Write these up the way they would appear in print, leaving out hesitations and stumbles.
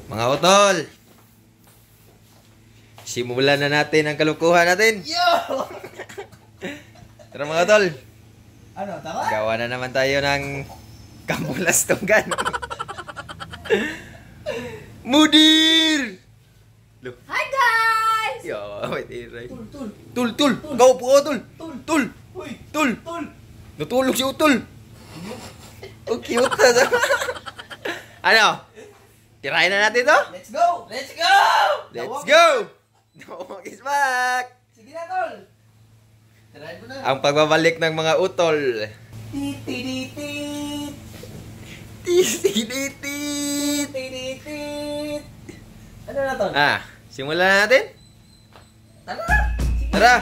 Mga utol, simulan na natin ang kalukuhan natin. Yo! Tara mga utol, Ano, tama? gawa na naman tayo ng kambulas tunggan. Mudir! Hi guys! Yo, wait, iray. Tul. Tul, gaw po, tul. Tul. Uy, Tul. tul. Natulog si utol. Oh, cute na. Ano? Tirahin na natin to? Let's go! Let's go! Let's go! Dawag is back! Sige na, tol. Tirahin mo na. Ang pagbabalik ng mga utol. Titititit. Titititit. Titititit. Ano na, tol? Simulan na natin? Tara na. Sige. Tara!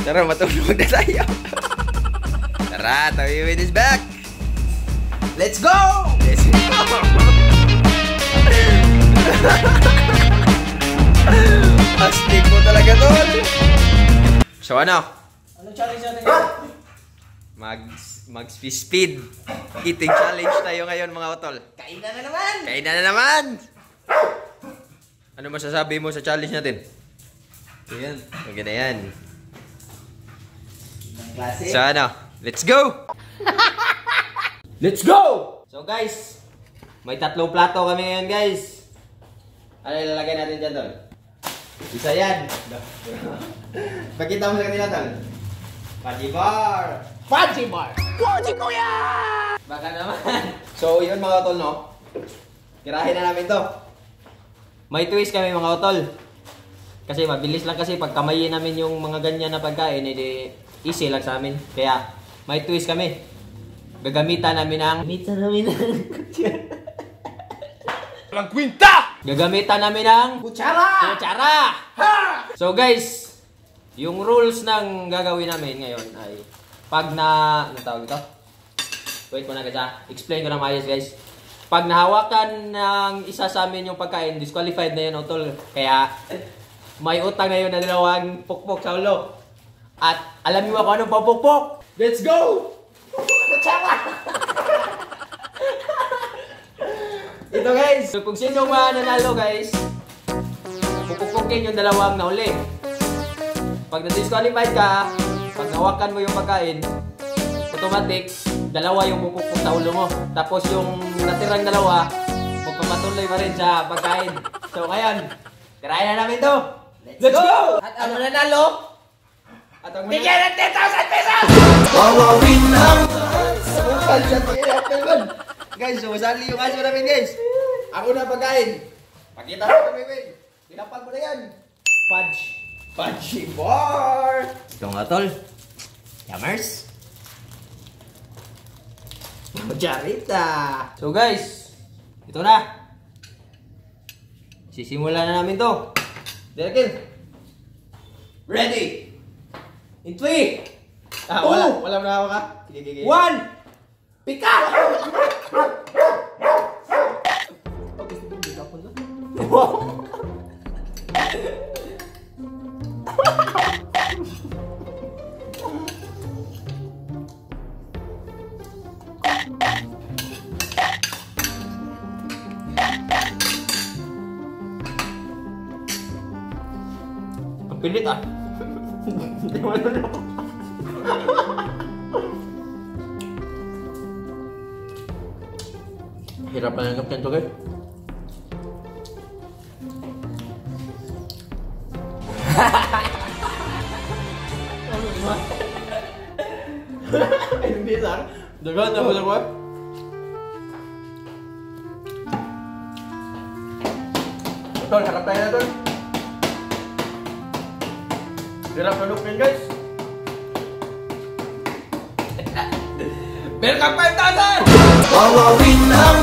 Tara, matulog na tayo. Tara, Tawiwin is back! Let's go! Let's go! Astig mo talaga, tol! So ano? Anong challenge natin ngayon? Mag-speed eating challenge tayo ngayon, mga utol. Kainan na naman! Kainan na naman! Ano masasabi mo sa challenge natin? Ayan. Okay na yan. Ibang klase. So ano? Let's go! Let's go! So guys, may tatlong plato kami ngayon, guys. Ano ilalagay natin dyan, tol? Isa yan. Pakita mo sa kanila, tol. Fudgy bar. Fudgy bar! Fudgy ko yan! Baka naman. So yun, mga utol, no? Tirahin na namin to. May twist kami, mga utol. Kasi mabilis lang kasi pag kamayin namin yung mga ganyan na pagkain, edi easy lang sa amin. Kaya may twist kami. Gagamitan namin ng Walang kwinta! Gagamitan namin ng Kutsara! kutsara. Ha! So guys, yung rules ng gagawin namin ngayon ay pag ano tawag ito? Wait muna guys, explain ko na maayos, guys. Pag nahawakan ng isa sa amin yung pagkain, disqualified na yun, utol. Kaya may utang na yun na dalawang pukpok sa ulo. At alam niyo ba kung anong papukpok? Let's go! Kutsara! Ito guys, so, kung sino mananalo guys, pupukpukin yung dalawang nauli. Pag na-disqualified ka, pag nawakan mo yung pagkain, automatic, dalawa yung pupukpok sa ulo mo. Tapos yung natirang dalawa, magpapatuloy pa rin sa pagkain. So ngayon, tirahin na namin to! Let's go! At ano nanalo? At ang Bigyan ng 10,000 pesos! Wawawin lang! Sabukal siya naman. Guys, sumasali yung aso namin, guys. Ako na pagkain. Pakita mo kami, Win. Pinapag mo na yan. Fudge. Fudgy bar. Ito nga, tol. Yummers. Kutsarita. So, guys. Ito na. Sisimulan na namin to. Derkel. Ready! In 3. Wala na ako ka. Sige. 1! Pika! Ang pilit ah. Hirap na nanggap yan to, guys. Ayun bisa. Dagan na ba ko? Tol, harap tayo na, tol. Hirap na look yan, guys. Meron kang 5,000! Wawawin lang!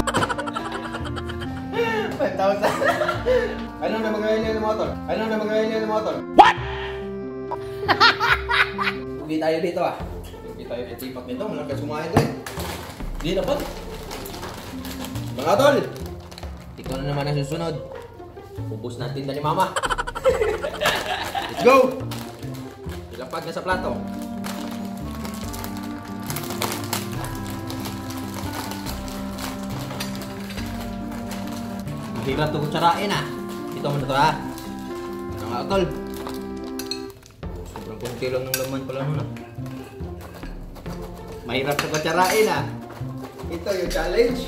5,000. Ano na magayon ng motor? Ano na magayon ng motor? What? Uwi tayo dito ah. Uwi tayo dito. Ipak nito. Walang kasumahin to eh. Hindi na pa. Mga tol! Ito na naman ang susunod. Ubus natin na ni mama. Let's go! Ilapag na sa plato. Mahirap ito kutsarain ah. Ito mo na ito ha. Ano nga tol? Sobrang kunti lang ng laman pala nun ah. Mahirap ito kutsarain ah. Ito yung challenge.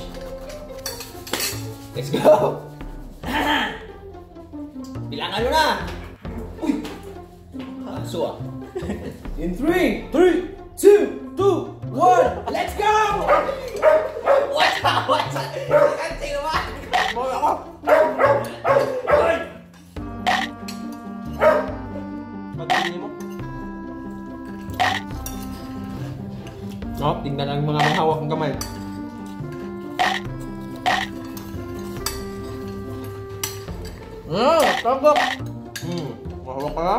Let's go! Bilangan mo na! Uy! Aso ah. In 3, 2, 1, let's go! What's up? What's up? Kanting naman! Boy ako! Ay! Pagtingin mo. No, tingnan ang mga hawak ng kamay. Tagak! Mahawak ka na?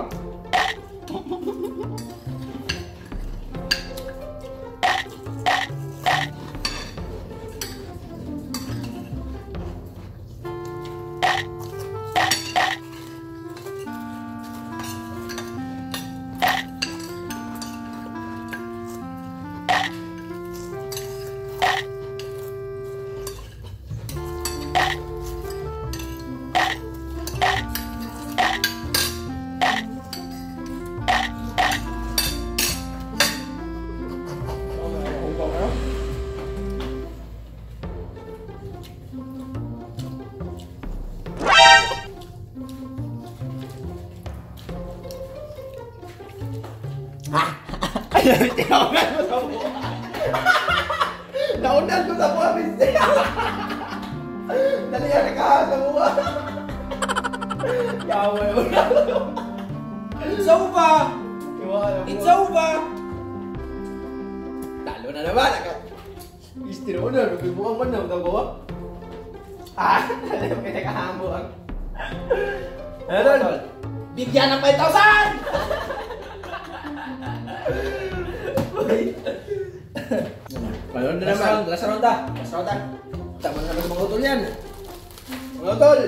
Naunan mo sa buwan. Naunan ko sa buwan, mister. Dalihan ka sa buwan. Yaway mo na. It's over! It's over! Talo na naman. Mister mo na. Nagbubukan mo na. Sa buwan. Alam ka na kahambuan. Ano? Bigyan ng 5,000! Palon na naman. Last round ah. Last round ah. Tama na naman sa mga utol yan. Mga utol.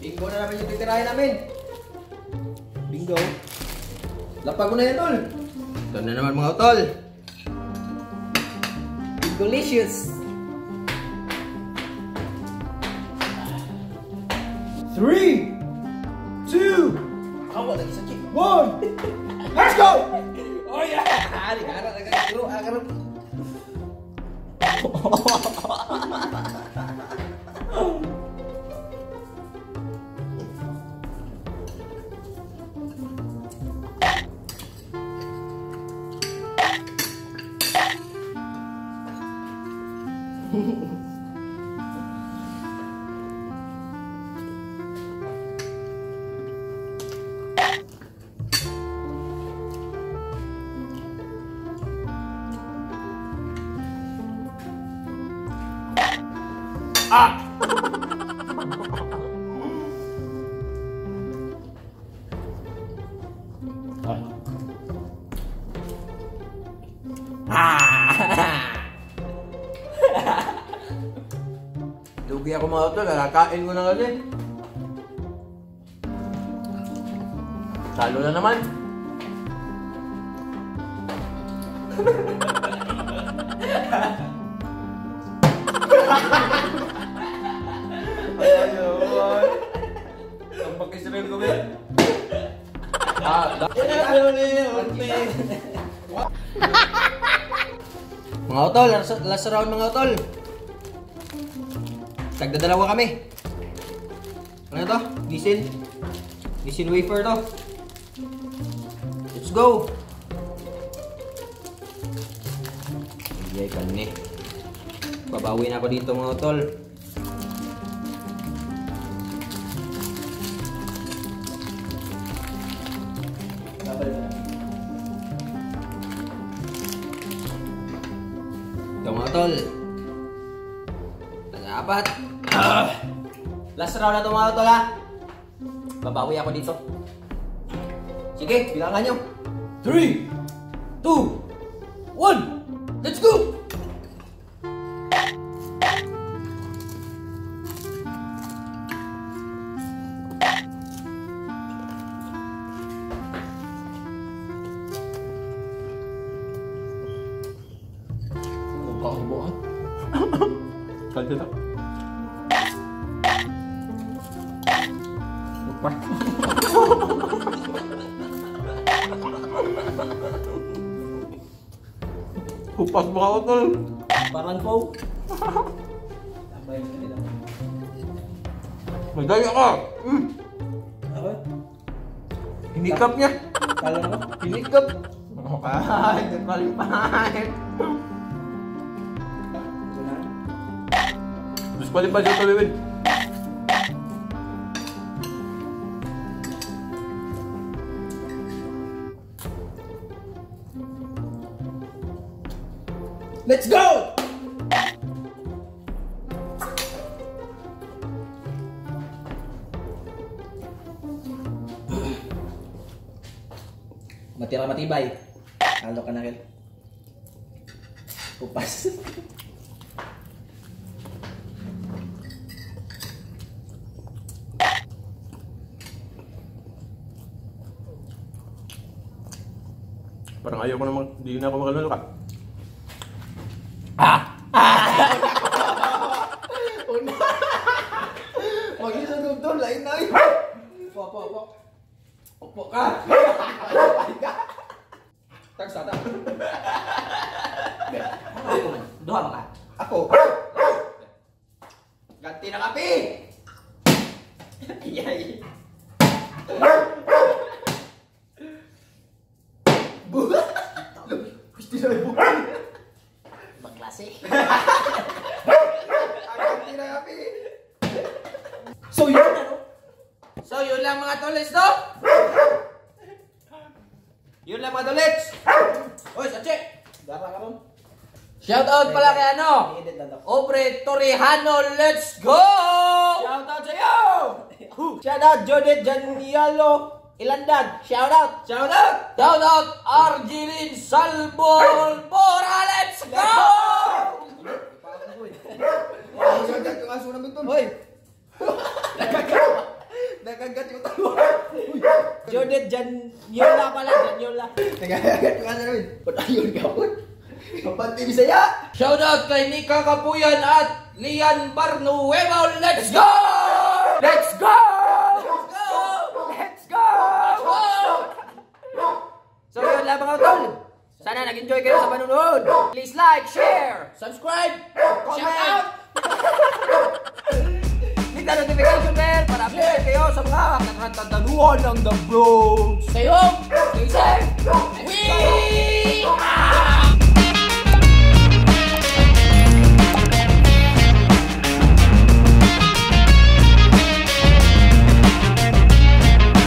Bingo na namin yung titirahin namin. Bingo. Lapag mo na yan, tol. Ito na naman mga utol. Delicious. 3, 2, Awa lagi sakit. 1. Let's go! Oh yeah! Hari harap agak agar. Lugi ako mga utol, nakakain ko na kasi. Talo na naman. Ang pagkisiril ko ba? Mga utol, last round mga utol. Tagdadalawa kami. Ano to? Gisin wafer to. Let's go. Iyay kani. Babawi na ako dito mga utol. Ito mga utol. Dapat. Last round na ito mga utol ha. Babawi ako dito. Sige, bilangan nyo. 3, 2, 1. Let's go! Kaldo na. Kupas mga utol. Parang po. Magdaya ka. Ako? Hinikap niya. Kala mo? Hinikap. Ay, nagpalipay. Terus palipay siya taliwin. Let's go! Matira matibay. Halo ka na rin. Pupas. Parang ayaw ko na hindi na ako makalalo ka. Mag-isa doon, lain na yun. Opo. Opo ka. Tagsata. Duha mo ka. Ako. Ganti ng api. Ayay. Buha. Gusto na yung buha. Magklase. Ganti ng api. So yun ano? So yun lang mga tolets, no? Yun lang mga tolets. Oy, Sachi! Dara ka ron. Shoutout pala kay ano? I-edit lang daw. Obre Torrejano, let's go! Shoutout sa'yo! Shoutout Judith Janialo Ilandad. Shoutout! Shoutout! Shoutout Argilin Salbol Bora, let's go! Nakagat yung aso namin doon. Hoy! Nakagat yung talo. Judith Janiola pala. Janiola. Nakagat yung aso namin. Ba't ayun ka po? Kapanti Bisaya! Shoutout kay Nika Kapuyan at Lian Barnuevo, let's go! Let's go! Let's go! Let's go! So yun lang mga tol. Sana nag-enjoy kayo sa panonood. Please like, share, subscribe, comment. Hit the notification bell para update kayo sa mga nakatataluhan ng The Bros. Stay home, stay safe. We